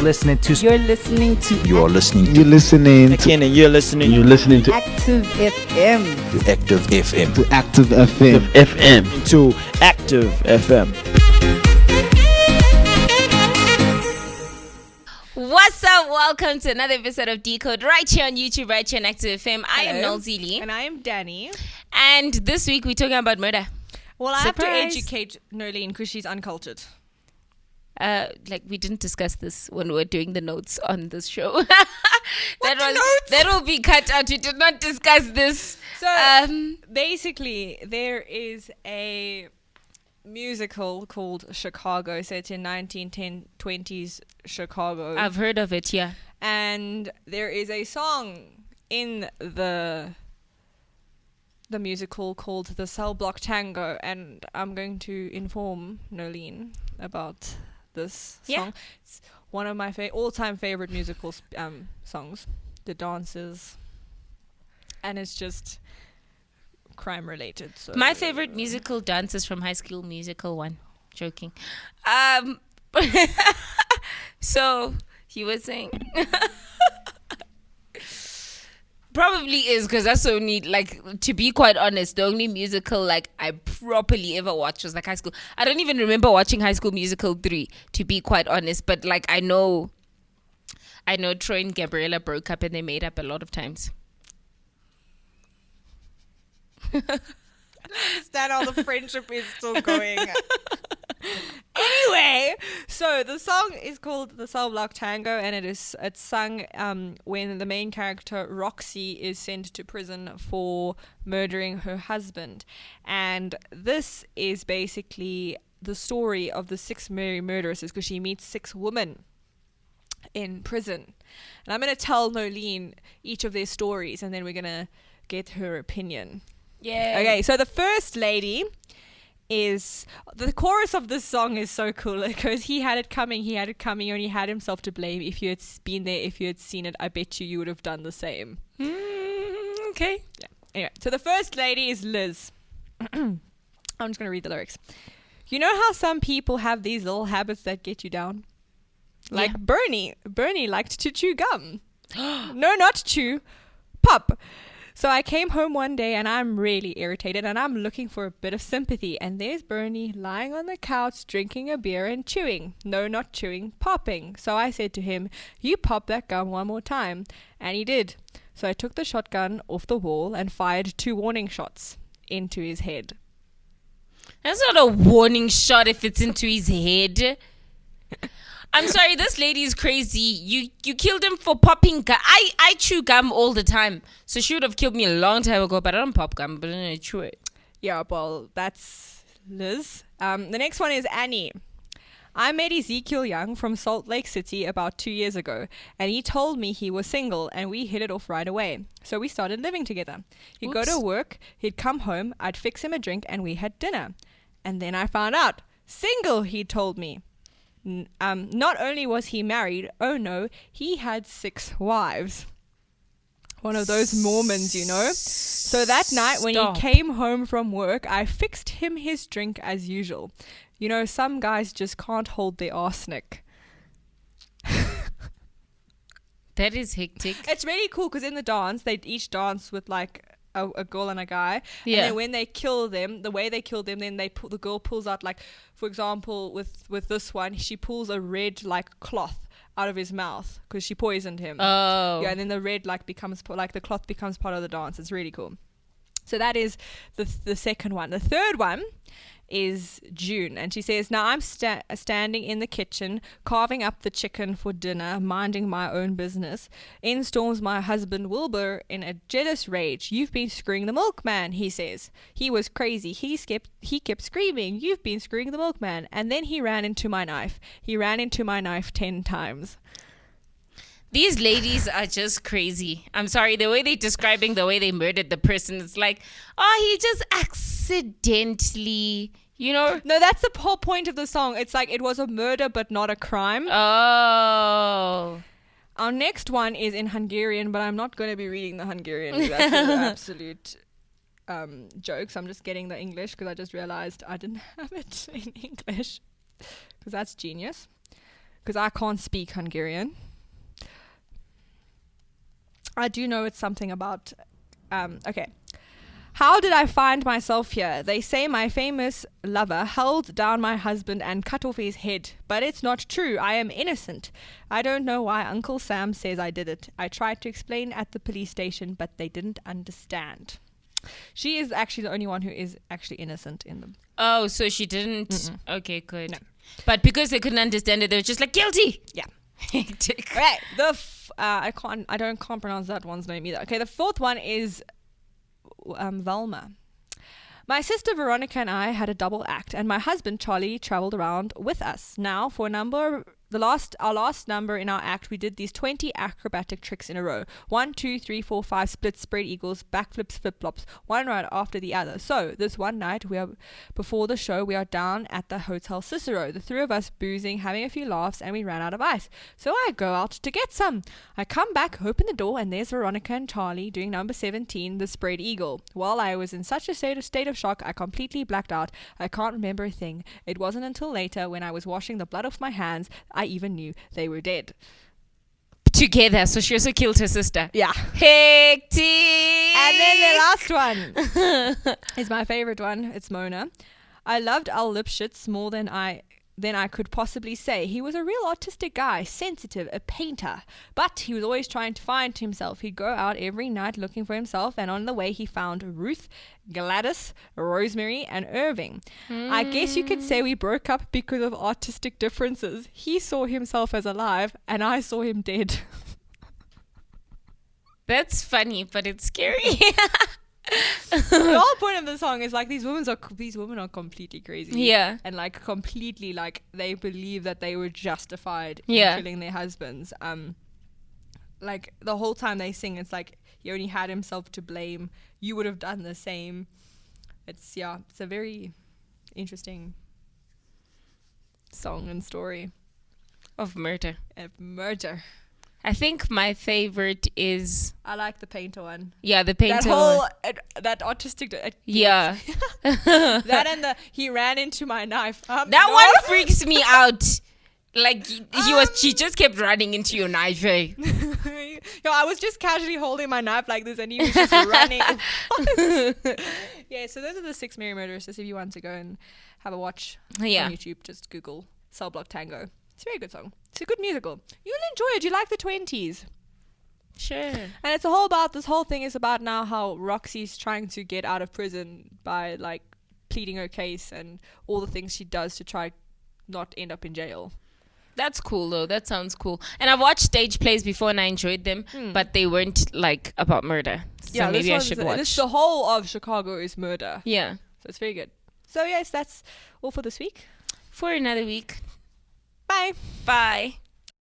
listening to. You're listening to. You're listening to. You're listening to. Again, and you're listening. You're listening to Active FM. To Active FM. To Active FM. FM. To Active FM. What's up? Welcome to another episode of Decode right here on YouTube, right here on Active FM. I am Nolzi Lee. And I am Danny. And this week we're talking about murder. Well, I Surprise. have to educate Nolene because she's uncultured. We didn't discuss this when we were doing the notes on this show. That will be cut out. We did not discuss this. So basically, there is a musical called Chicago, set in 1920s Chicago. I've heard of it, yeah. And there is a song in the musical called The Cell Block Tango, and I'm going to inform Nolene about this song. Yeah. It's one of my all-time favorite musical songs. The dances, and it's just crime related. So My favorite musical dance is from High School Musical 1. Joking. So you were saying probably is because that's only, like, to be quite honest, the only musical like I properly ever watched was like High School. I don't even remember watching High School Musical 3, to be quite honest, but like I know Troy and Gabriella broke up and they made up a lot of times. I don't understand how the friendship is still going. Anyway, so the song is called The Cell Block Tango, and it's sung when the main character Roxy is sent to prison for murdering her husband. And this is basically the story of the 6 Merry Murderesses, because she meets 6 women in prison. And I'm going to tell Nolene each of their stories, and then we're going to get her opinion. Yeah. Okay, so the first lady is, the chorus of this song is so cool. It goes, he had it coming, he only had himself to blame. If you had been there, if you had seen it, I bet you would have done the same. Okay. Yeah. Anyway, so the first lady is Liz. I'm just going to read the lyrics. You know how some people have these little habits that get you down? Like Yeah. Bernie. Bernie liked to chew gum. No, not chew. Pop. So I came home one day and I'm really irritated and I'm looking for a bit of sympathy. And there's Bernie lying on the couch drinking a beer and chewing. No, not chewing, popping. So I said to him, you pop that gum one more time. And he did. So I took the shotgun off the wall and fired 2 warning shots into his head. That's not a warning shot if it's into his head. I'm sorry, this lady is crazy. You killed him for popping gum. I chew gum all the time. So she would have killed me a long time ago, but I don't pop gum, but I chew it. Yeah, well, that's Liz. The next one is Annie. I met Ezekiel Young from Salt Lake City about 2 years ago, and he told me he was single, and we hit it off right away. So we started living together. He'd go to work, he'd come home, I'd fix him a drink, and we had dinner. And then I found out. Single, he told me. Not only was he married, oh no, he had 6 wives. One of those Mormons, you know. So that night when he came home from work, I fixed him his drink as usual. You know, some guys just can't hold their arsenic. That is hectic. It's really cool because in the dance, they each dance with like a girl and a guy. Yeah. And then when they kill them, the way they kill them, then the girl pulls out, like, for example, with this one, she pulls a red like cloth out of his mouth because she poisoned him. Oh. Yeah, and then the red like becomes like the cloth becomes part of the dance. It's really cool. So that is the second one. The third one is June, and she says, now I'm standing in the kitchen carving up the chicken for dinner, minding my own business. In storms my husband Wilbur in a jealous rage. You've been screwing the milkman, he says. He was crazy. He kept screaming, you've been screwing the milkman. And then he ran into my knife. He ran into my knife 10 times. These ladies are just crazy. I'm sorry, the way they're describing the way they murdered the person, it's like, oh, he just accidentally, you know? No, that's the whole point of the song. It's like it was a murder but not a crime. Oh. Our next one is in Hungarian, but I'm not going to be reading the Hungarian. That's an absolute joke. So I'm just getting the English because I just realized I didn't have it in English because that's genius. because I can't speak Hungarian. I do know it's something about... okay. How did I find myself here? They say my famous lover held down my husband and cut off his head. But it's not true. I am innocent. I don't know why Uncle Sam says I did it. I tried to explain at the police station, but they didn't understand. She is actually the only one who is actually innocent in them. Oh, so she didn't... Okay, good. No. But because they couldn't understand it, they were just like, guilty! Yeah. Hectic. Right. I can't pronounce that one's name either. Okay, the fourth one is... Velma. My sister Veronica and I had a double act, and my husband Charlie traveled around with us. Now, for our last number in our act, we did these 20 acrobatic tricks in a row. 1, 2, 3, 4, 5 splits, spread eagles, backflips, flip-flops, one right after the other. So, this one night, before the show, we are down at the Hotel Cicero. The three of us boozing, having a few laughs, and we ran out of ice. So I go out to get some. I come back, open the door, and there's Veronica and Charlie doing number 17, the spread eagle. While I was in such a state of shock, I completely blacked out. I can't remember a thing. It wasn't until later, when I was washing the blood off my hands, I even knew they were dead. Together, so she also killed her sister. Yeah. Hectic! And then the last one is my favorite one. It's Mona. I loved Al Lipschitz more than I could possibly say. He was a real artistic guy, sensitive, a painter. But he was always trying to find himself. He'd go out every night looking for himself, and on the way he found Ruth, Gladys, Rosemary, and Irving. I guess you could say we broke up because of artistic differences. He saw himself as alive, and I saw him dead. That's funny, but it's scary. The whole point of the song is like these women are completely crazy. Yeah. And like completely like they believe that they were justified in killing their husbands. Like the whole time they sing, it's like he only had himself to blame. You would have done the same. It's a very interesting song and story Of murder. I think my favorite is... I like the painter one. Yeah, the painter That whole, one. that artistic... Yeah. That and he ran into my knife. That one freaks me out. Like, she just kept running into your knife, eh? I was just casually holding my knife like this and he was just running. Yeah, so those are the 6 Merry Murderesses. If you want to go and have a watch on YouTube, just Google Cell Block Tango. It's a very good song. It's a good musical. You'll enjoy it. You like the 20s. Sure. And it's this whole thing is about now how Roxy's trying to get out of prison by like pleading her case and all the things she does to try not end up in jail. That's cool though. That sounds cool. And I've watched stage plays before and I enjoyed them, but they weren't like about murder. So maybe I should watch. The whole of Chicago is murder. Yeah. So it's very good. So yes, that's all for this week. For another week. Bye. Bye.